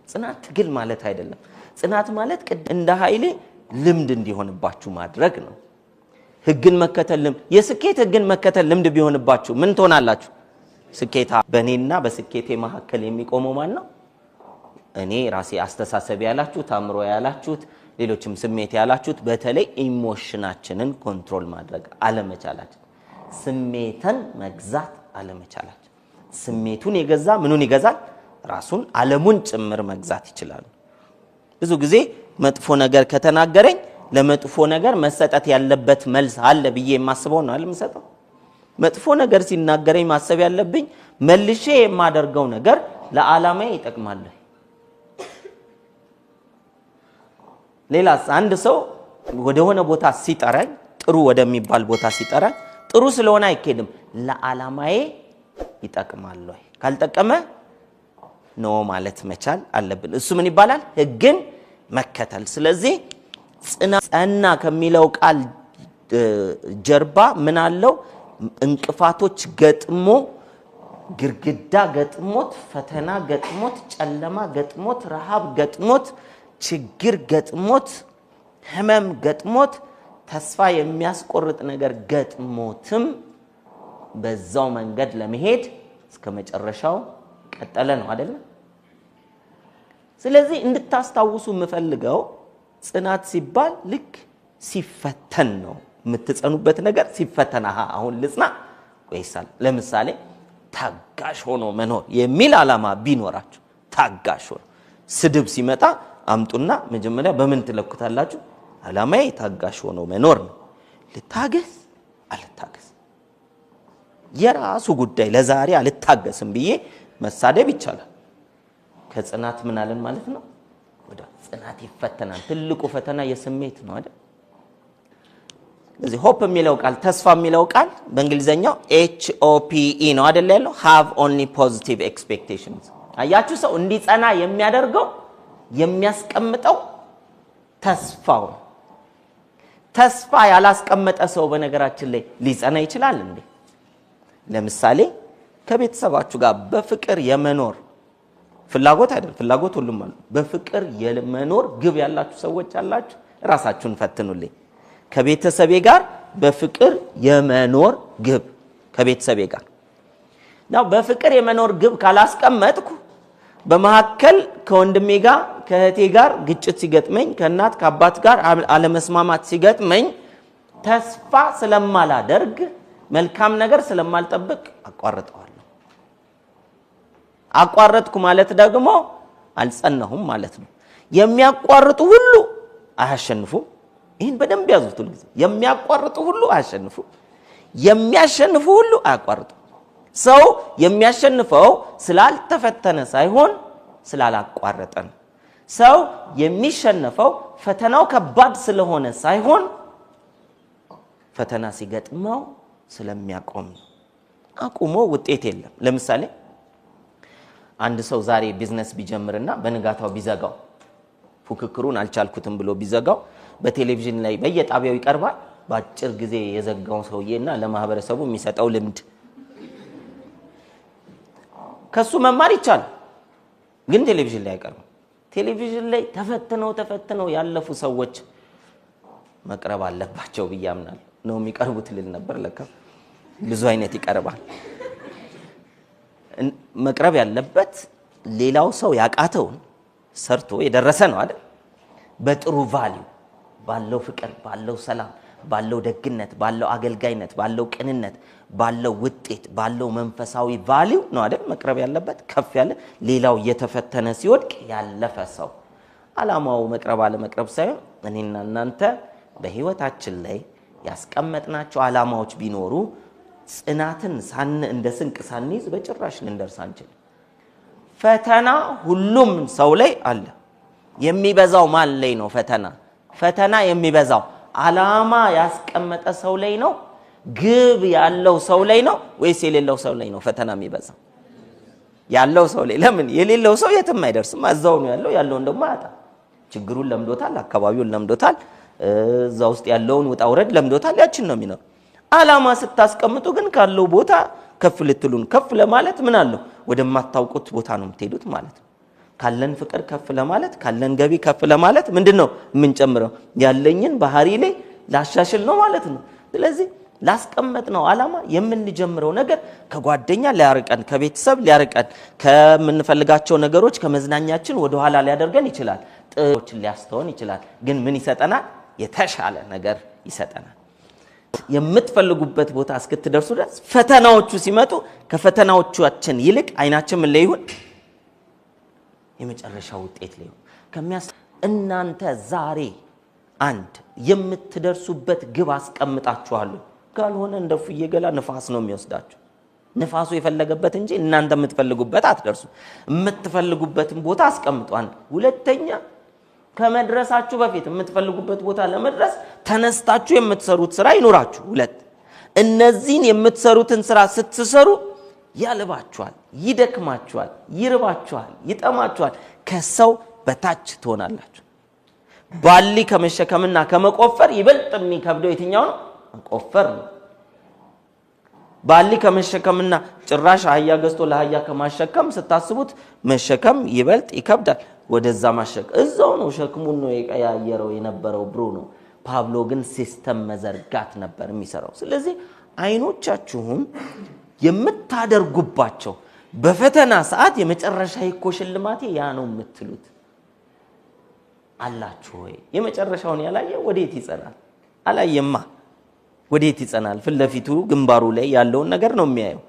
ጽናት ትግል ማለት አይደለም ጽናት ማለት እንደ ኃይሌ ልምድ እንዲሆንባችሁ ማድረግ ነው ህግን መከተል የስኬት ህግን መከተል ልምድ ቢሆንባችሁ ምን ትሆናላችሁ ስኬታ በኔና በስኬቴ መሐከል የሚቆመው ማን ነው እኔ ራሴ አስተሳሰብ ያላችሁ ታምሮ ያላችሁት ሌሎችም ስሜት ያላችሁት በተለይ ኢሞሽናችንን ኮንትሮል ማድረግ አለመቻላችን ስሜትን መግዛት አለመቻላችን ስሜቱን የገዛ ምኑን ይገዛል ራሱን ዓለሙን ጭምር መግዛት ይችላል ብዙ ጊዜ መጥፎ ነገር ከተናገረኝ ለመጥፎ ነገር መሰጠት ያለበት መልስ አለ ብዬ የማስበው ነው አልምሰጠው መጥፎ ነገር ሲናገረኝ ማሰብ ያለብኝ መልሼ የማደርገው ነገር ለዓላማዬ ይጠቅማል ሌላስ አንድ ሰው ወደ ሆነ ቦታ ሲጠራኝ ጥሩ ወደሚባል ቦታ ሲጠራኝ ጥሩ ስለሆነ አይከድም ለዓላማዬ ይጠቅማል ወይ ካልጠቀመ ነው ማለት መቻል አለብን እሱ ምን ይባላል ህግን መከተል ስለዚህ ጸና ከሚለው ቃል ጀርባ ምን አለው እንቅፋቶች ገጥሞ ግርግዳ ገጥሞት ፈተና ገጥሞት ጨለማ ገጥሞት ረሃብ ገጥሞት ችግር ገጥሞት ህመም ገጥሞት ተስፋ የሚያስቆርጥ ነገር ገጥሞትም በዛው መንገድ ለመሄድ እስከ መጨረሻው ቀጠለ ነው አይደል ስለዚህ እንድታስታውሱ የምፈልገው ጽናት ሲባል ልክ ሲፈተን ነው የምትጸኑበት ነገር ሲፈተን አሁን ልጽና ወይሳል ለምሳሌ ታጋሽ ሆኖ መኖር የሚል ዓላማ ቢኖራችሁ ታጋሽ ሆኖ ስድብ ሲመጣ አምጡና መጀመሪያ በምን ትለኩታላችሁ ዓላማዬ ታጋሽ ሆኖ መኖር ነው ልታገስ አልታገስ የራሱ ጉዳይ ለዛሬ አልታገስም ብዬ መሳደብ ይቻላል ከጽናት ምን አለን ማለት ነው ወደ ጽናት ይፈተናል ትልቁ ፈተና የስሜት ነው አይደል ስለዚህ hope የሚለው ቃል ተስፋ የሚለው ቃል በእንግሊዘኛው HOPE ነው አይደል ያለው have only positive expectations አያችሁ ሰው እንዲጸና የሚያደርገው የሚያስቀምጠው ተስፋው ተስፋ ያላስቀመጠ ሰው በነገራችን ላይ ሊጸና ይችላል እንዴ ለምሳሌ ከቤተሰባችሁ ጋር በፍቅር የመኖር ፍላጎት አይደል ፍላጎት ሁሉም አለ በፍቅር የመኖር ግብ ያላችሁ ሰዎች አላችሁ ራሳችሁን ፈትኑልኝ ከቤተሰቤ ጋር በፍቅር የመኖር ግብ ከቤተሰቤ ጋር ነው በፍቅር የመኖር ግብ ካላስቀመጥኩ በመሐከል ከወንድሜ ጋር ከእህቴ ጋር ግጭት ሲገጥመኝ ከእናት ከአባት ጋር አለመስማማት ሲገጥመኝ ተስፋ ስለማላደርግ መልካም ነገር ስለማልጠብቅ አቋረጥኩ ማለት ደግሞ አልጸናሁም ማለት ነው የሚያቋርጡ ሁሉ አያሸንፉ ይሄን በደንብ ያዙት ሁሉ የሚያቋርጡ ሁሉ አያሸንፉ የሚያሸንፉ ሁሉ አያቋርጡ ሰው የሚያሸንፈው ስላልተፈተነ ሳይሆን ስላላቋረጠ ነው ሰው የሚሸነፈው ፈተናው ከባድ ስለሆነ ሳይሆን ፈተና ሲገጥመው ስለሚያቆም አቁሞ ውጤት የለም ለምሳሌ አንድ ሰው ዛሬ ቢዝነስ ቢጀምርና በንጋታው ቢዘጋው ፉክክሩን አልቻልኩትም ብሎ ቢዘጋው በቴሌቪዥን ላይ በየጣቢያው ይቀርባል በአጭር ጊዜ የዘጋው ሰውዬና ለማህበረሰቡ የሚሰጠው ልምድ ከሱ መማር ይቻላል ግን ቴሌቪዥን ላይ አይቀርም ቴሌቪዥን ላይ ተፈትነው ያለፉ ሰዎች መቅረብ አለባቸው ብያምናል ነው የሚቀርቡት ልል ነበር ለካ ብዙ አይነት ይቀርባል መቅረብ ያለበት ሌላው ሰው ያቃተው ሰርቶ የደረሰ ነው አይደል በጥሩ ቫልዩ ባለው ፍቅር ባለው ሰላም ባለው ደግነት ባለው አገልጋይነት ባለው ቅንነት ባለው ውጤት ባለው መንፈሳዊ ቫልዩ ነው አይደል መቅረብ ያለበት ከፍ ያለ ሌላው የተፈተነ ሲወድቅ ያለፈ ሰው ዓላማው መቅረብ አለ መቅረብ ሳይሆን እኔና እናንተ በህይወታችን ላይ ያስቀመጥናቸው ዓላማዎች ቢኖሩ ጽናትን እንደ ስንቅ ሳንይዝ በጭራሽ ልንደርስ አንችልም ፈተና ሁሉም ሰው ላይ አለ የሚበዛው ማን ላይ ነው ፈተና የሚበዛው ዓላማ ያስቀመጠ ሰው ላይ ነው ግብ ያለው ሰው ላይ ነው ወይስ የሌለው ሰው ላይ ነው ፈተና የሚበዛው ያለው ሰው ላይ ለምን የሌለው ሰው የትም አይደርስም አዛው ነው ያለው እንደማ ያጣ ችግሩን ለምዶታል አካባቢውን ለምዶታል እዛ ውስጥ ያለውን ውጣውረድ ለምዶታል ያችን ነው የሚኖር ዓላማ ስታስቀምጡ ግን ካለው ቦታ ከፍ ልትሉን ከፍ ለማለት ምን አለው ወደማታውቁት ቦታ ነው የምትሄዱት ማለት ነው ካለን ፍቅር ከፍ ለማለት ካለን ገቢ ከፍ ለማለት ምንድነው የምንጨምረው? ያለኝን ባህሪ ላይ ላሻሽል ነው ማለት ነው። ስለዚህ ላስቀመጥነው ዓላማ የምንጀምረው ነገር ከጓደኛ ሊያርቀን፣ ከቤተሰብ ሊያርቀን፣ ከምንፈልጋቸው ነገሮች ከመዝናኛችን ወደ ኋላ ሊያደርገን ይችላል። ጥሮችን ሊያስተውን ይችላል። ግን ምን ይሰጠናል? የተሻለ ነገር ይሰጠናል። የምትፈልጉበት ቦታ እስክትደርሱ ድረስ ፈተናዎቹ ሲመጡ ከፈተናዎቻችን ይልቅ አይናችን ምን ላይ ይሁን? የመጨረሻው ውጤት ላይ ይሁን። እናንተ ዛሬ አንድ የምትደርሱበት ግብ አስቀምጣችኋል። ካልሆነ እንደ ፉዬ ገላ ንፋስ ነው የሚወስዳችሁ። ንፋሱ የፈለገበት እንጂ እናንተ የምትፈልጉበት አትደርሱ። የምትፈልጉበትን ቦታ አስቀምጡ። አንድ ሁለተኛ ከመድረሳችሁ በፊት የምትፈልጉበት ቦታ ለመድረስ ተነስታችሁ የምትሰሩት ስራ ይኖራችሁ። ሁለት እነዚህን የምትሰሩትን ስራ ስትሰሩ ያልባችኋል፣ ይደክማችኋል፣ ይርባችኋል፣ ይጠማችኋል። ከሰው በታች ትሆናላችሁ። ባሊ ከመሸከምና ከመቆፈር ይበልጥ የሚከብደው የትኛው ነው? መቆፈር ነው። ባሊ ከመሸከምና ጭራሽ አህያ ገዝቶ ለአህያ ከማሸከም ስታስቡት መሸከም ይበልጥ ይከብዳል። ወደዛ ማሸከም እዛው ነው፣ ሸክሙን ነው የቀያየረው የነበረው ብሩኖ። ፓብሎ ግን ሲስተም መዘርጋት ነበር የሚሰራው። ስለዚህ አይኖቻችሁም የምታደርጉባቸው በፈተና ሰዓት የመጨረሻ ይኮ ሽልማቴ ያ ነው የምትሉት አላችሁ ወይ? የመጨረሻውን ያላየ ወዴት ይጸናል? አላየማ ወዴት ይጸናል? ፍለፊቱ ግንባሩ ላይ ያለውን ነገር ነው የሚያየው።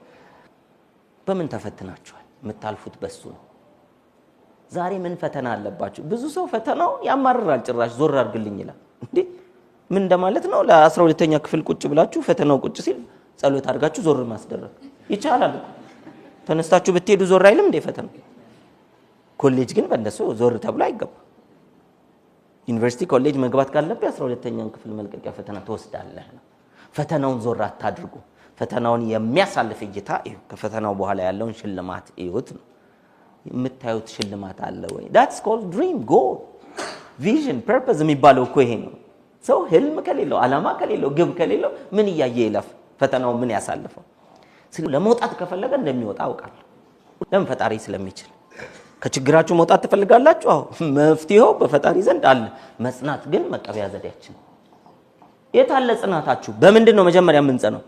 በምን ተፈትናችኋል? የምታልፉት በሱ ነው። ዛሬ ምን ፈተና አለባችሁ? ብዙ ሰው ፈተናው ያማርራል። ጭራሽ ዞር አድርግልኝ ይላል። እንዴ ምን እንደማለት ነው? ለ12ኛ ክፍል ቁጭ ብላችሁ ፈተናው ቁጭ ሲል ጸሎት አድርጋችሁ ዞር ማስደረግ ይቻላል። ተነስታችሁ ብትሄዱ ዞር አይልም እንደ ፈተና። ኮሌጅ ግን በእንደሱ ዞር ተብሎ አይገባ። ዩኒቨርሲቲ ኮሌጅ መግባት ካለበት 12ኛን ክፍል መልቀቂያ ፈተና ተወስዳለህ ነው። ፈተናውን ዞር አታድርጉ። ፈተናውን የሚያሳልፍ እይታ እዩ። ከፈተናው በኋላ ያለውን ሽልማት እዩት ነው። የምታዩት ሽልማት አለ ወይ? that's called dream, goal, vision, purpose የሚባለው እኮ ይሄ ነው። ሰው ህልም ከሌለው ዓላማ ከሌለው ግብ ከሌለው ምን እያየ ይለፍ? ፈተናው ምን ያሳልፈው? ለመውጣት ከፈለገ እንደሚወጣ አውቃለሁ። ለምን? ፈጣሪ ስለሚችል። ከችግራችሁ መውጣት ትፈልጋላችሁ? አዎ መፍትሄው በፈጣሪ ዘንድ አለ። መጽናት ግን መቀበያ ዘዴያችን። የት አለ ጽናታችሁ? በምንድን ነው መጀመሪያ የምንጸናው?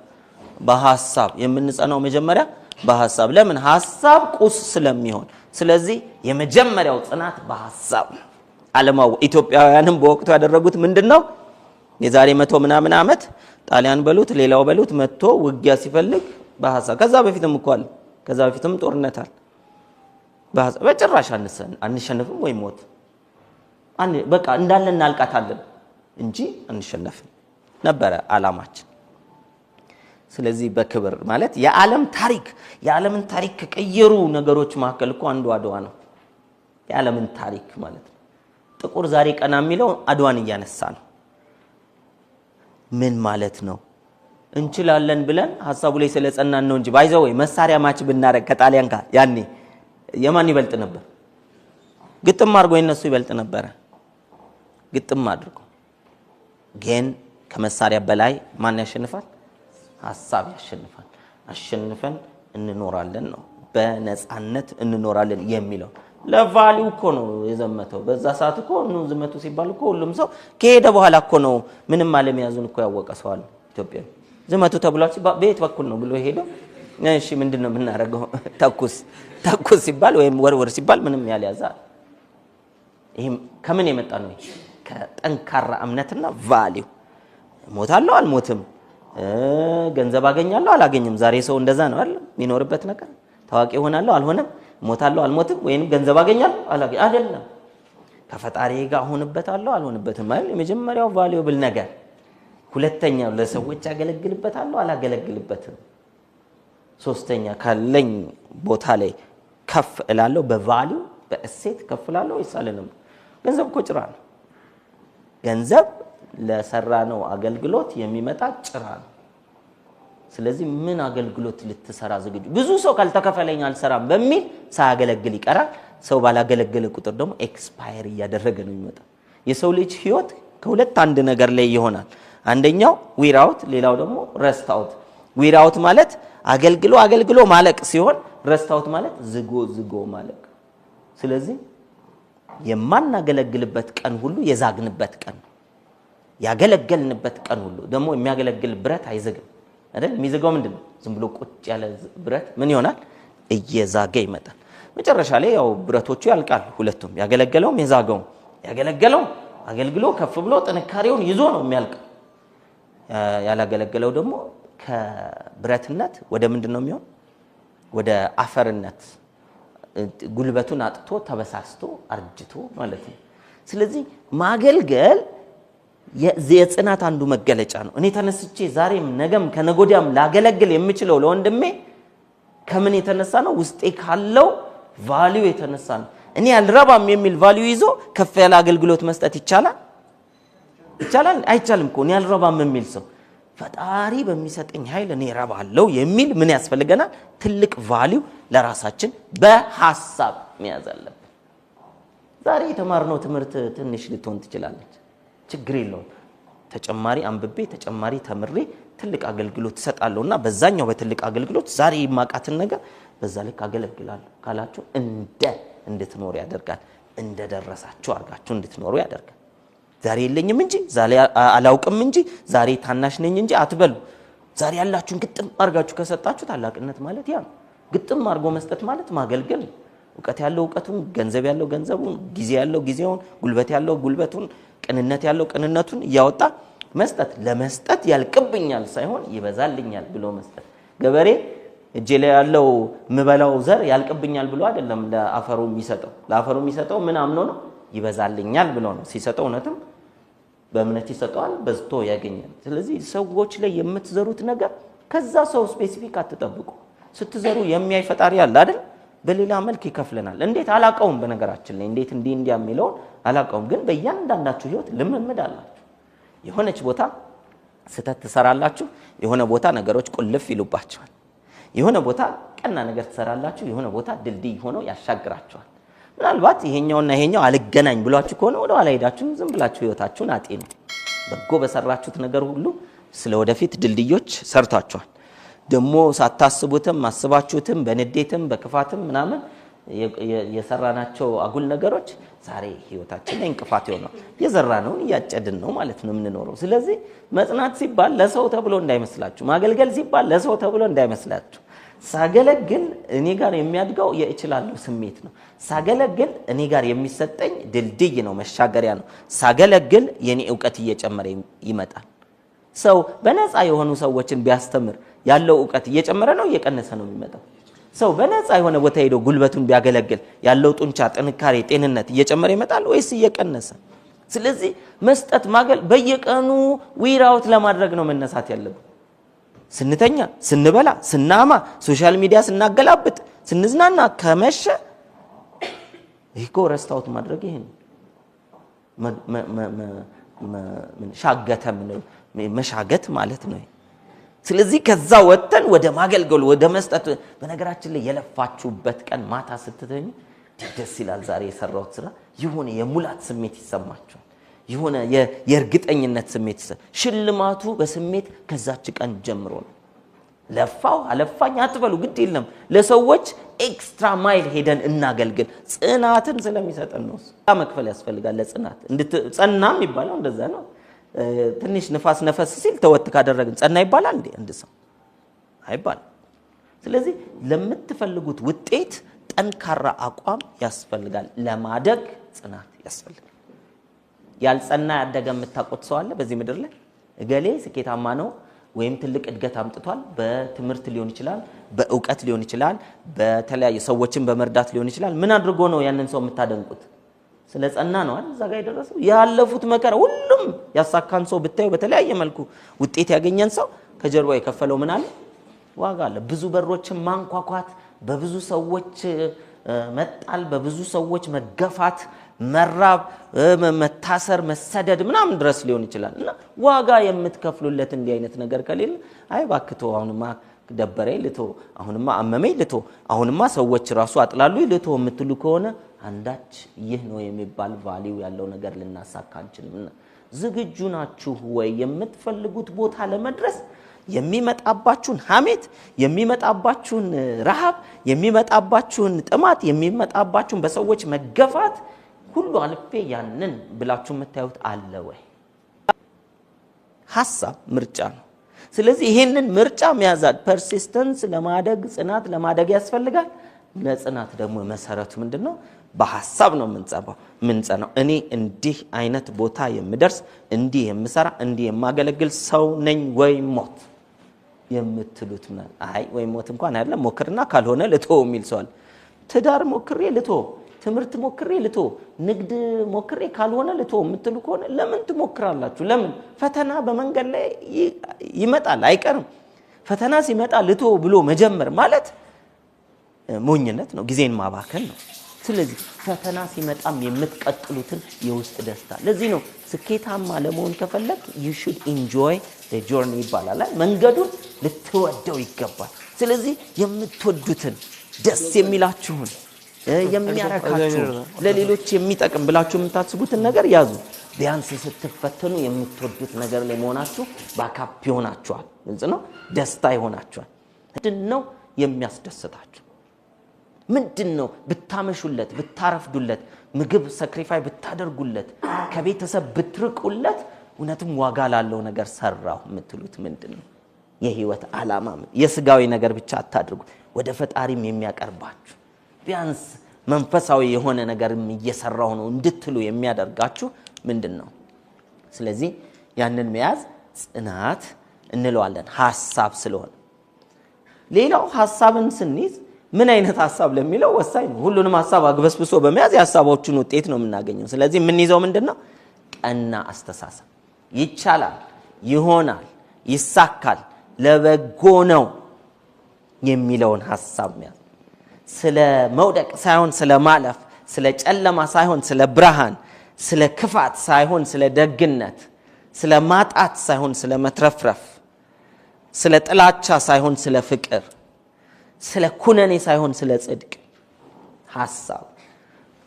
በሐሳብ የምንጸናው መጀመሪያ በሐሳብ። ለምን? ሐሳብ ቁስ ስለሚሆን። ስለዚህ የመጀመሪያው ጽናት በሐሳብ። ዓለማው ኢትዮጵያውያንም በወቅቱ ያደረጉት ምንድነው? የዛሬ 100 ምናምን ዓመት ጣሊያን በሉት ሌላው በሉት መጥቶ ውጊያ ሲፈልግ በሐሳብ። ከዛ በፊትም እኮ አለ። ከዛ በፊትም ጦርነት አለ። በሐሳብ በጭራሽ አንሸነፍም ወይ ሞት በቃ እንዳለ እናልቃታለን እንጂ አንሸነፍም ነበረ ዓላማችን። ስለዚህ በክብር ማለት የዓለምን ታሪክ ከቀየሩ ነገሮች መካከል እኮ አንዱ አድዋ ነው። የዓለምን ታሪክ ማለት ነው። ጥቁር ዛሬ ቀና የሚለው አድዋን እያነሳ ነው። ምን ማለት ነው? እንችላለን ብለን ሐሳቡ ላይ ስለጸናን ነው እንጂ ባይዘው ወይ መሳሪያ ማች ብናረግ ከጣሊያን ጋር ያኔ የማን ይበልጥ ነበር? ግጥም አድርጎ የነሱ ይበልጥ ነበር። ግጥም አድርጎ ግን ከመሳሪያ በላይ ማን ያሸንፋል? ሐሳብ ያሸንፋል። አሸንፈን እንኖራለን ነው። በነፃነት እንኖራለን የሚለው ለቫሊው እኮ ነው የዘመተው። በዛ ሰዓት እኮ ነው ዝመቱ ሲባል እኮ ሁሉም ሰው ከሄደ በኋላ እኮ ነው ምንም ዓለም ያዙን እኮ ያወቀ ሰው አለ። ኢትዮጵያ ዝመቱ ተብሏል ሲባል በየት በኩል ነው ብሎ ሄደው እሺ ምንድነው የምናረገው? ተኩስ ሲባል ወይም ወርወር ሲባል ምንም ያልያዛ። ይሄም ከምን የመጣ ነው? ከጠንካራ እምነትና ቫሊው። ሞታለሁ አልሞትም፣ ገንዘብ አገኛለሁ አላገኝም። ዛሬ ሰው እንደዛ ነው አይደል የሚኖርበት ነገር። ታዋቂ ሆናለሁ አልሆነም፣ ሞታለሁ አልሞትም፣ ወይንም ገንዘብ አገኛለሁ አላገኝም አይደለም። ከፈጣሪ ጋር ሆንበታለሁ አልሆንበትም ማለት የመጀመሪያው ቫልዩብል ነገር። ሁለተኛው ለሰዎች ያገለግልበታለሁ አላገለግልበትም። ሶስተኛ ካለኝ ቦታ ላይ ከፍ እላለሁ፣ በቫልዩ በእሴት ከፍ እላለሁ ወይስ አልልም? ገንዘብ እኮ ጭራ ነው። ገንዘብ ለሰራነው አገልግሎት የሚመጣ ጭራ ነው። ስለዚህ ምን አገልግሎት ልትሰራ ዝግጁ? ብዙ ሰው ካልተከፈለኝ አልሰራም በሚል ሳያገለግል ይቀራል። ሰው ባላገለገለ ቁጥር ደግሞ ኤክስፓየር እያደረገ ነው የሚመጣው። የሰው ልጅ ህይወት ከሁለት አንድ ነገር ላይ ይሆናል። አንደኛው ዊራውት፣ ሌላው ደግሞ ረስታውት። ዊራውት ማለት አገልግሎ ማለቅ ሲሆን ረስታውት ማለት ዝጎ ማለቅ። ስለዚህ የማናገለግልበት ቀን ሁሉ የዛግንበት ቀን ነው። ያገለገልንበት ቀን ሁሉ ደግሞ የሚያገለግል ብረት አይዘግም አይደል? የሚዘጋው ምንድነው? ዝም ብሎ ቁጭ ያለ ብረት ምን ይሆናል? እየዛገ ይመጣል። መጨረሻ ላይ ያው ብረቶቹ ያልቃሉ ሁለቱም፣ ያገለገለውም የዛገውም። ያገለገለው አገልግሎ ከፍ ብሎ ጥንካሬውን ይዞ ነው የሚያልቀው። ያላገለገለው ደግሞ ከብረትነት ወደ ምንድነው የሚሆን? ወደ አፈርነት፣ ጉልበቱን አጥቶ ተበሳስቶ አርጅቶ ማለት ነው። ስለዚህ ማገልገል የጽናት አንዱ መገለጫ ነው። እኔ ተነስቼ ዛሬም ነገም ከነጎዲያም ላገለግል የምችለው ለወንድሜ ከምን የተነሳ ነው? ውስጤ ካለው ቫልዩ የተነሳ ነው። እኔ አልረባም የሚል ቫልዩ ይዞ ከፍ ያለ አገልግሎት መስጠት ይቻላል? ይቻላል? አይቻልም እኮ። እኔ አልረባም የሚል ሰው ፈጣሪ በሚሰጠኝ ኃይል እኔ ረባለው የሚል ምን ያስፈልገናል? ትልቅ ቫልዩ ለራሳችን በሐሳብ መያዝ አለብን። ዛሬ የተማርነው ትምህርት ትንሽ ልትሆን ትችላለች፣ ችግር የለውም። ተጨማሪ አንብቤ ተጨማሪ ተምሬ ትልቅ አገልግሎት እሰጣለሁና በዛኛው በትልቅ አገልግሎት ዛሬ የማቃትን ነገር በዛ ልክ አገለግላለሁ ካላችሁ እንድትኖሩ ያደርጋል። እንደደረሳችሁ አርጋችሁ እንድትኖሩ ያደርጋል። ዛሬ የለኝም እንጂ ዛሬ አላውቅም እንጂ ዛሬ ታናሽ ነኝ እንጂ አትበሉ። ዛሬ ያላችሁን ግጥም አርጋችሁ ከሰጣችሁ ታላቅነት ማለት ያ ነው። ግጥም አርጎ መስጠት ማለት ማገልገል ነው። ዕውቀት ያለው ዕውቀቱን፣ ገንዘብ ያለው ገንዘቡን፣ ጊዜ ያለው ጊዜውን፣ ጉልበት ያለው ጉልበቱን፣ ቅንነት ያለው ቅንነቱን እያወጣ መስጠት። ለመስጠት ያልቅብኛል ሳይሆን ይበዛልኛል ብሎ መስጠት። ገበሬ እጄ ላይ ያለው ምበላው ዘር ያልቅብኛል ብሎ አይደለም ለአፈሩ የሚሰጠው። ለአፈሩ የሚሰጠው ምን አምኖ ነው? ይበዛልኛል ብሎ ነው። ሲሰጠው እውነትም በእምነት ይሰጠዋል፣ በዝቶ ያገኛል። ስለዚህ ሰዎች ላይ የምትዘሩት ነገር ከዛ ሰው ስፔሲፊክ አትጠብቁ። ስትዘሩ የሚያይ ፈጣሪ አለ አይደል? በሌላ መልክ ይከፍለናል። እንዴት አላቀውም። በነገራችን ላይ እንዴት እንዲያ የሚለውን አላቀውም። ግን በእያንዳንዳችሁ ህይወት ልምምድ አላችሁ። የሆነች ቦታ ስተት ትሰራላችሁ፣ የሆነ ቦታ ነገሮች ቁልፍ ይሉባችኋል። የሆነ ቦታ ቀና ነገር ትሰራላችሁ፣ የሆነ ቦታ ድልድይ ሆኖ ያሻግራችኋል። ምናልባት ይሄኛውና ይሄኛው አልገናኝ ብሏችሁ ከሆነ ወደ ኋላ ሄዳችሁ ዝም ብላችሁ ህይወታችሁን አጤኑ። በጎ በሰራችሁት ነገር ሁሉ ስለወደፊት ድልድዮች ሰርታችኋል። ደግሞ ሳታስቡትም አስባችሁትም በንዴትም በክፋትም ምናምን የሰራናቸው አጉል ነገሮች ዛሬ ህይወታችን ላይ እንቅፋት ይሆናል። የዘራነውን እያጨድን ነው ማለት ነው የምንኖረው። ስለዚህ መጽናት ሲባል ለሰው ተብሎ እንዳይመስላችሁ፣ ማገልገል ሲባል ለሰው ተብሎ እንዳይመስላችሁ። ሳገለግል እኔ ጋር የሚያድገው የእችላለሁ ስሜት ነው። ሳገለግል እኔ ጋር የሚሰጠኝ ድልድይ ነው፣ መሻገሪያ ነው። ሳገለግል የኔ ዕውቀት እየጨመረ ይመጣል። ሰው በነፃ የሆኑ ሰዎችን ቢያስተምር ያለው ዕውቀት እየጨመረ ነው እየቀነሰ ነው የሚመጣው? ሰው በነፃ የሆነ ቦታ ሄዶ ጉልበቱን ቢያገለግል ያለው ጡንቻ፣ ጥንካሬ፣ ጤንነት እየጨመረ ይመጣል ወይስ እየቀነሰ? ስለዚህ መስጠት በየቀኑ ዊራውት ለማድረግ ነው መነሳት ያለብን። ስንተኛ፣ ስንበላ፣ ስናማ፣ ሶሻል ሚዲያ ስናገላብጥ፣ ስንዝናና ከመሸ ይሄኮ ረስታውት ማድረግ ይሄን መሻገት ማለት ነው። ስለዚህ ከዛ ወጥተን ወደ ማገልገል ወደ መስጠት። በነገራችን ላይ የለፋችሁበት ቀን ማታ ስትተኙ ደስ ይላል። ዛሬ የሰራሁት ስራ የሆነ የሙላት ስሜት ይሰማችኋል። የሆነ የእርግጠኝነት ስሜት ሽልማቱ በስሜት ከዛች ቀን ጀምሮ ነው። ለፋው አለፋኝ አትበሉ፣ ግድ የለም። ለሰዎች ኤክስትራ ማይል ሄደን እናገልግል። ጽናትን ስለሚሰጠን ነው። መክፈል ያስፈልጋል ለጽናት። ጸናም ይባላል እንደዛ ነው። ትንሽ ንፋስ ነፈስ ሲል ተወት ካደረግን ጸና ይባላል እንዴ? እንደ ሰው አይባልም። ስለዚህ ለምትፈልጉት ውጤት ጠንካራ አቋም ያስፈልጋል። ለማደግ ጽናት ያስፈልጋል። ያልጸና ያደገ የምታቆት ሰው አለ በዚህ ምድር ላይ? እገሌ ስኬታማ ነው ወይም ትልቅ እድገት አምጥቷል፣ በትምህርት ሊሆን ይችላል፣ በእውቀት ሊሆን ይችላል፣ በተለያየ ሰዎችን በመርዳት ሊሆን ይችላል። ምን አድርጎ ነው ያንን ሰው የምታደንቁት? ስለጸና ነው አይደል? እዛ ጋር የደረሰው ያለፉት መከራ ሁሉም ያሳካን ሰው ብታዩ በተለያየ መልኩ ውጤት ያገኘን ሰው ከጀርባው የከፈለው ምን አለ? ዋጋ አለ። ብዙ በሮችን ማንኳኳት፣ በብዙ ሰዎች መጣል፣ በብዙ ሰዎች መገፋት፣ መራብ፣ መታሰር፣ መሰደድ ምናምን ድረስ ሊሆን ይችላል። እና ዋጋ የምትከፍሉለት እንዲህ አይነት ነገር ከሌለ አይ ባክቶ አሁንማ ደበረኝ ልቶ፣ አሁንማ አመመኝ ልቶ፣ አሁንማ ሰዎች ራሱ አጥላሉ ልቶ የምትሉ ከሆነ አንዳች ይህ ነው የሚባል ቫልዩ ያለው ነገር ልናሳካ አንችልም። ዝግጁ ናችሁ ወይ? የምትፈልጉት ቦታ ለመድረስ የሚመጣባችሁን ሐሜት፣ የሚመጣባችሁን ረሃብ፣ የሚመጣባችሁን ጥማት፣ የሚመጣባችሁን በሰዎች መገፋት ሁሉ አልፌ ያንን ብላችሁ የምታዩት አለ ወይ? ሐሳብ ምርጫ ነው። ስለዚህ ይሄንን ምርጫ መያዛት ፐርሲስተንስ ለማደግ ጽናት ለማደግ ያስፈልጋል። ለጽናት ደግሞ መሰረቱ ምንድነው? በሐሳብ ነው ምንጸናው። እኔ እንዲህ አይነት ቦታ የምደርስ እንዲህ የምሰራ እንዲህ የማገለግል ሰው ነኝ ወይ ሞት የምትሉት ማለት አይ ወይ ሞት እንኳን አይደለም ሞክርና ካልሆነ ልቶ የሚል ሰው አለ። ትዳር ሞክሬ ልቶ፣ ትምህርት ሞክሬ ልቶ፣ ንግድ ሞክሬ ካልሆነ ልቶ የምትሉ ከሆነ ለምን ትሞክራላችሁ? ለምን? ፈተና በመንገድ ላይ ይመጣል አይቀርም። ፈተና ሲመጣ ልቶ ብሎ መጀመር ማለት ሞኝነት ነው፣ ጊዜን ማባከን ነው። ስለዚህ ፈተና ሲመጣም የምትቀጥሉትን የውስጥ ደስታ ለዚህ ነው ስኬታማ ለመሆን ከፈለክ you should enjoy the journey ይባላል። መንገዱን ልትወደው ይገባል። ስለዚህ የምትወዱትን ደስ የሚላችሁን የሚያረካችሁ ለሌሎች የሚጠቅም ብላችሁ የምታስቡትን ነገር ያዙ። ቢያንስ ስትፈተኑ የምትወዱት ነገር ላይ መሆናችሁ ባካፕ ይሆናችኋል። ግልጽ ነው። ደስታ ይሆናችኋል። ምንድነው የሚያስደስታችሁ? ምንድነው ብታመሹለት ብታረፍዱለት ምግብ ሳክሪፋይ ብታደርጉለት ከቤተሰብ ብትርቁለት እውነትም ዋጋ ላለው ነገር ሰራው የምትሉት ምንድነው? የህይወት ዓላማ የስጋዊ ነገር ብቻ አታድርጉ። ወደ ፈጣሪም የሚያቀርባችሁ ቢያንስ መንፈሳዊ የሆነ ነገርም እየሰራው ነው እንድትሉ የሚያደርጋችሁ ምንድነው? ስለዚህ ያንን መያዝ ጽናት እንለዋለን ሐሳብ ስለሆነ። ሌላው ሐሳብን ስንይዝ ምን አይነት ሐሳብ ለሚለው ወሳኝ ነው። ሁሉንም ሐሳብ አግበስብሶ በመያዝ የሐሳቦቹን ውጤት ነው የምናገኘው። ስለዚህ ምን ይዘው ምንድነው? ቀና አስተሳሰብ። ይቻላል፣ ይሆናል፣ ይሳካል፣ ለበጎ ነው የሚለውን ሐሳብ መያዝ። ስለ መውደቅ ሳይሆን ስለ ማለፍ፣ ስለ ጨለማ ሳይሆን ስለ ብርሃን፣ ስለ ክፋት ሳይሆን ስለ ደግነት፣ ስለ ማጣት ሳይሆን ስለ መትረፍረፍ፣ ስለ ጥላቻ ሳይሆን ስለ ፍቅር፣ ስለ ኩነኔ ሳይሆን ስለ ጽድቅ ሐሳብ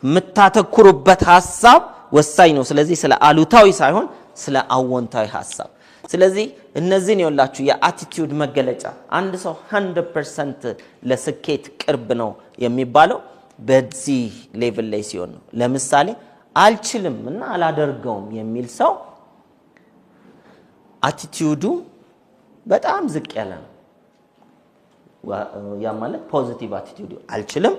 የምታተኩሩበት ሐሳብ ወሳኝ ነው። ስለዚህ ስለ አሉታዊ ሳይሆን ስለ አዎንታዊ ሐሳብ። ስለዚህ እነዚህን ይወላችሁ የአቲቲዩድ መገለጫ አንድ ሰው 100% ለስኬት ቅርብ ነው የሚባለው በዚህ ሌቭል ላይ ሲሆን ነው። ለምሳሌ አልችልም እና አላደርገውም የሚል ሰው አቲቲዩዱ በጣም ዝቅ ያለ ነው። ያ ማለት ፖዚቲቭ አቲቲዩድ አልችልም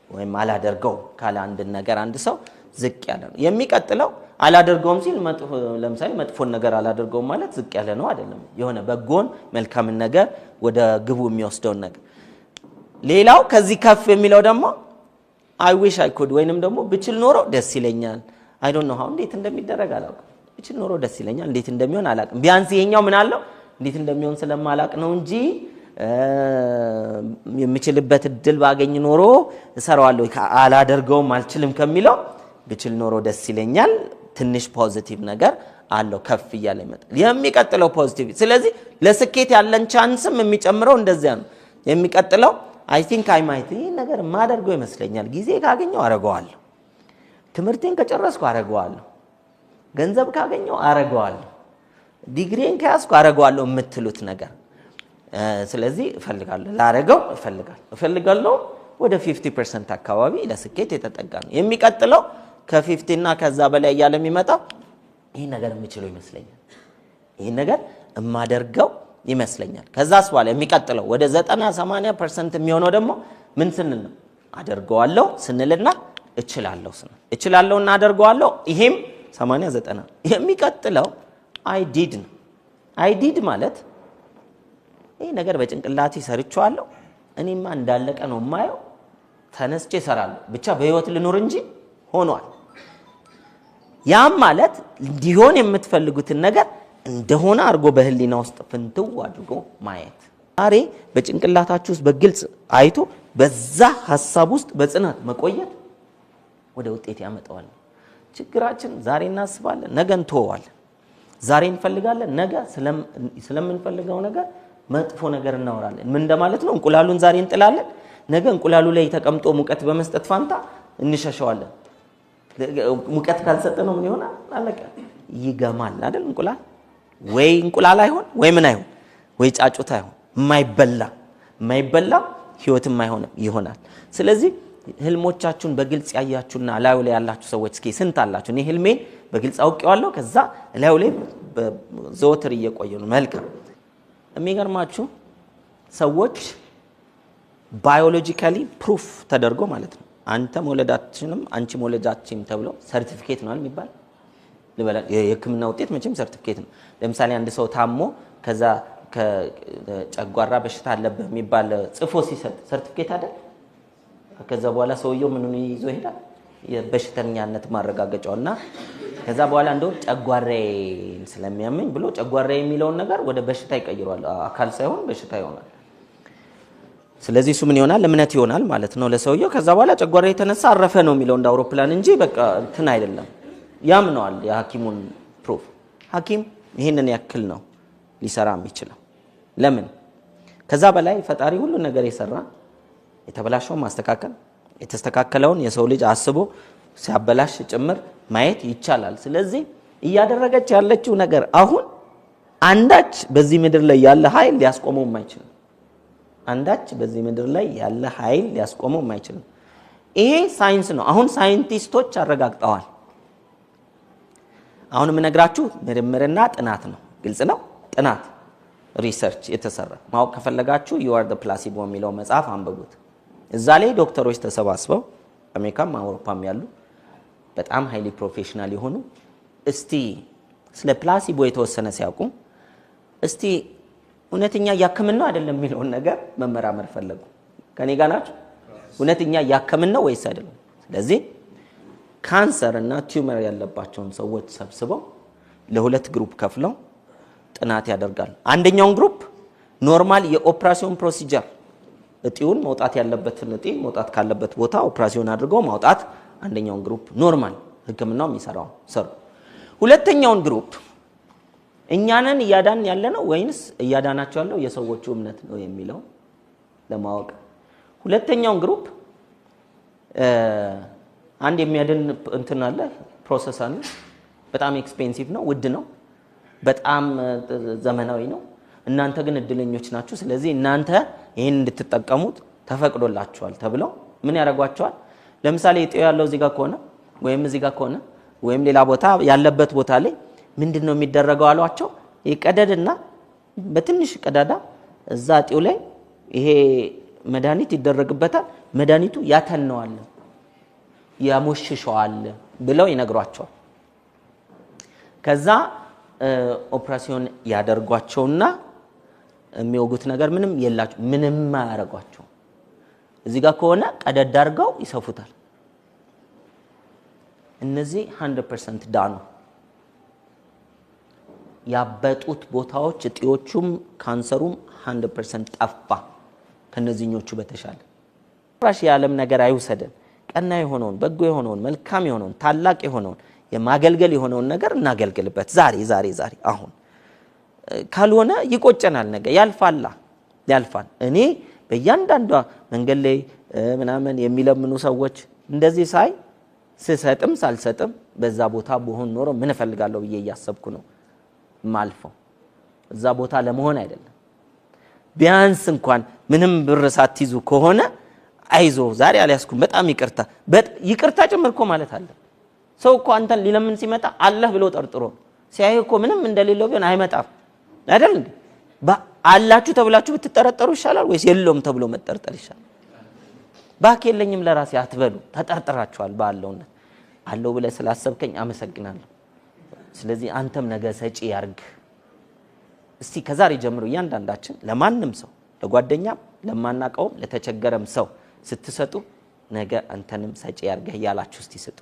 ወይም አላደርገው ካለ አንድ ነገር አንድ ሰው ዝቅ ያለ ነው። የሚቀጥለው አላደርገውም ሲል ለምሳሌ መጥፎን ነገር አላደርገውም ማለት ዝቅ ያለ ነው አይደለም። የሆነ በጎን መልካም ነገር ወደ ግቡ የሚወስደው ነገር። ሌላው ከዚህ ከፍ የሚለው ደግሞ I wish I could ወይንም ደግሞ ብችል ኖሮ ደስ ይለኛል። I don't know how እንዴት እንደሚደረግ አላውቅም። ብችል ኖሮ ደስ ይለኛል፣ እንዴት እንደሚሆን አላውቅም። ቢያንስ ይሄኛው ምን አለው እንዴት እንደሚሆን ስለማላውቅ ነው እንጂ የምችልበት እድል ባገኝ ኖሮ እሰራዋለሁ። አላደርገውም አልችልም ከሚለው ብችል ኖሮ ደስ ይለኛል ትንሽ ፖዚቲቭ ነገር አለው ከፍ ይያለ ይመጣል። የሚቀጥለው ፖዚቲቭ። ስለዚህ ለስኬት ያለን ቻንስም የሚጨምረው እንደዚያ ነው። የሚቀጥለው I think I might ይሄ ነገር ማደርገው ይመስለኛል፣ ጊዜ ካገኘው አረጋዋለሁ፣ ትምህርቴን ከጨረስኩ አረጋዋለሁ፣ ገንዘብ ካገኘው አረጋዋለሁ፣ ዲግሪን ከያዝኩ አረጋዋለሁ የምትሉት ነገር። ስለዚህ እፈልጋለሁ ላረጋው እፈልጋለሁ ወደ 50% አካባቢ ለስኬት የተጠጋ ነው። የሚቀጥለው ከ50 እና ከዛ በላይ ያለ የሚመጣው ይሄ ነገር የምችለው ይመስለኛል፣ ይሄ ነገር የማደርገው ይመስለኛል። ከዛስ በኋላ የሚቀጥለው ወደ 90-80% የሚሆነው ደግሞ ምን ስንል ነው? አደርገዋለሁ ስንልና እችላለሁና አደርገዋለሁ። ይሄም 80-90። የሚቀጥለው I did ነው። I did ማለት ይሄ ነገር በጭንቅላቴ ሰርቻለሁ፣ እኔማ እንዳለቀ ነው ማየው፣ ተነስቼ እሰራለሁ፣ ብቻ በህይወት ልኖር እንጂ ሆኗል። ያም ማለት እንዲሆን የምትፈልጉትን ነገር እንደሆነ አድርጎ በህሊና ውስጥ ፍንትው አድርጎ ማየት። ዛሬ በጭንቅላታችሁ ውስጥ በግልጽ አይቶ በዛ ሐሳብ ውስጥ በጽናት መቆየት ወደ ውጤት ያመጣዋል። ችግራችን ዛሬ እናስባለን፣ ነገ እንተዋለን። ዛሬ እንፈልጋለን፣ ነገ ስለምንፈልገው ነገር መጥፎ ነገር እናወራለን። ምን እንደማለት ነው? እንቁላሉን ዛሬ እንጥላለን፣ ነገ እንቁላሉ ላይ ተቀምጦ ሙቀት በመስጠት ፋንታ እንሸሸዋለን። ሙቀት ካልሰጠነው ምን ይሆናል? አለቀ፣ ይገማል አይደል? ወይ እንቁላል አይሆን ወይ ምን አይሆን ወይ ጫጩት አይሆን፣ የማይበላ ህይወትም አይሆንም ይሆናል። ስለዚህ ህልሞቻችሁን በግልጽ ያያችሁና ላዩ ላይ ያላችሁ ሰዎች እስኪ ስንት አላችሁ? እኔ ህልሜን በግልጽ አውቄዋለሁ ከዛ ላዩ ላይ ዘወትር እየቆየ ነው። መልካም የሚገርማችሁ ሰዎች ባዮሎጂካሊ ፕሩፍ ተደርጎ ማለት ነው አንተ መውለዳችንም አንቺ መውለዳችንም ተብሎ ሰርቲፊኬት ነው የሚባል የህክምና ውጤት መቼም ሰርቲፊኬት ነው። ለምሳሌ አንድ ሰው ታሞ ከዛ ከጨጓራ በሽታ አለበት የሚባል ጽፎ ሲሰጥ ሰርቲፊኬት አይደል? ከዛ በኋላ ሰውየው ምኑን ይዞ ይሄዳል? የበሽተኛነት ማረጋገጫውና ከዛ በኋላ እንደው ጨጓራዬ ስለሚያመኝ ብሎ ጨጓራዬ የሚለውን ነገር ወደ በሽታ ይቀይራል። አካል ሳይሆን በሽታ ይሆናል። ስለዚህ እሱ ምን ይሆናል? እምነት ይሆናል ማለት ነው ለሰውየው። ከዛ በኋላ ጨጓራዬ የተነሳ አረፈ ነው የሚለው እንደ አውሮፕላን እንጂ በቃ እንትን አይደለም። ያምነዋል የሐኪሙን ፕሩፍ። ሐኪም ይሄንን ያክል ነው ሊሰራ የሚችለው። ለምን? ከዛ በላይ ፈጣሪ ሁሉ ነገር የሰራ የተበላሸው ማስተካከል የተስተካከለውን የሰው ልጅ አስቦ ሲያበላሽ ጭምር ማየት ይቻላል። ስለዚህ እያደረገች ያለችው ነገር አሁን አንዳች በዚህ ምድር ላይ ያለ ኃይል ሊያስቆመው የማይችል አንዳች በዚህ ምድር ላይ ያለ ኃይል ሊያስቆመው የማይችል ይሄ ሳይንስ ነው። አሁን ሳይንቲስቶች አረጋግጠዋል። አሁን የምነግራችሁ ምርምርና ጥናት ነው። ግልጽ ነው። ጥናት ሪሰርች የተሰራ ማወቅ ከፈለጋችሁ you are the placebo የሚለው መጽሐፍ አንብቡት። እዛ ላይ ዶክተሮች ተሰባስበው አሜሪካም አውሮፓም ያሉ በጣም ሃይሊ ፕሮፌሽናል የሆኑ እስቲ ስለ ፕላሲቦ የተወሰነ ሲያውቁ እስቲ እውነተኛ ያከምን ነው አይደለም የሚለውን ነገር መመራመር ፈለጉ። ከኔ ጋር ናችሁ? እውነተኛ ያከምን ነው ወይስ አይደለም? ስለዚህ ካንሰር እና ቲዩመር ያለባቸውን ሰዎች ሰብስበው ለሁለት ግሩፕ ከፍለው ጥናት ያደርጋሉ። አንደኛውን ግሩፕ ኖርማል የኦፕሬሽን ፕሮሲጀር እጢውን መውጣት ያለበትን እጢ መውጣት ካለበት ቦታ ኦፕሬሽን አድርገው ማውጣት አንደኛውን ግሩፕ ኖርማል ህክምናው የሚሰራው ሰሩ። ሁለተኛውን ግሩፕ እኛንን እያዳን ያለ ነው ወይንስ እያዳናቸው ያለው የሰዎቹ እምነት ነው የሚለው ለማወቅ ሁለተኛውን ግሩፕ አንድ የሚያድን እንትን አለ ፕሮሰስ አለ። በጣም ኤክስፔንሲቭ ነው፣ ውድ ነው፣ በጣም ዘመናዊ ነው። እናንተ ግን እድለኞች ናችሁ። ስለዚህ እናንተ ይሄን እንድትጠቀሙት ተፈቅዶላችኋል ተብለው ምን ያደርጓቸዋል? ለምሳሌ እጤው ያለው እዚህ ጋር ከሆነ ወይም እዚህ ጋር ከሆነ ወይም ሌላ ቦታ ያለበት ቦታ ላይ ምንድነው የሚደረገው አሏቸው? ይቀደድና በትንሽ ቀዳዳ እዛ እጤው ላይ ይሄ መድኃኒት ይደረግበታል። መድኃኒቱ ያተነዋል ያሞሽሸዋል ብለው ይነግሯቸዋል። ከዛ ኦፕሬሽን ያደርጓቸውና የሚወጉት ነገር ምንም የላቸው ምንም ማያረጓቸው። እዚህ ጋር ከሆነ ቀደድ አድርገው ይሰፉታል። እነዚህ 100% ዳኑ። ያበጡት ቦታዎች እጢዎቹም ካንሰሩም 100% ጠፋ ከነዚህኞቹ በተሻለ። ፍራሽ የዓለም ነገር አይውሰደን። ቀና የሆነውን በጎ የሆነውን መልካም የሆነውን ታላቅ የሆነውን የማገልገል የሆነውን ነገር እናገልግልበት ዛሬ አሁን። ካልሆነ ይቆጨናል። ነገር ያልፋል። እኔ በእያንዳንዷ መንገድ ላይ ምናምን የሚለምኑ ሰዎች እንደዚህ ሳይ ስሰጥም ሳልሰጥም በዛ ቦታ በሆን ኖሮ ምን እፈልጋለሁ ብዬ እያሰብኩ ነው ማልፈው። እዛ ቦታ ለመሆን አይደለም። ቢያንስ እንኳን ምንም ብር ሳትይዙ ከሆነ አይዞ ዛሬ አልያዝኩም በጣም ይቅርታ ጭምርኮ ማለት አለ። ሰው እኮ አንተን ሊለምን ሲመጣ አላህ ብሎ ጠርጥሮ ሲያይ እኮ ምንም እንደሌለው ቢሆን አይመጣም አይደል እንዴ? አላችሁ ተብላችሁ ብትጠረጠሩ ይሻላል ወይስ የለውም ተብሎ መጠርጠር ይሻላል? ባክ የለኝም ለራሴ አትበሉ። ተጠርጥራችኋል። ባለውነት አለው ብለ ስላሰብከኝ አመሰግናለሁ። ስለዚህ አንተም ነገ ሰጪ ያርግ። እስቲ ከዛሬ ጀምሮ እያንዳንዳችን ለማንም ሰው ለጓደኛም ለማናቀውም ለተቸገረም ሰው ስትሰጡ ነገ አንተንም ሰጪ ያርገህ ያላችሁ እስቲ ስጡ።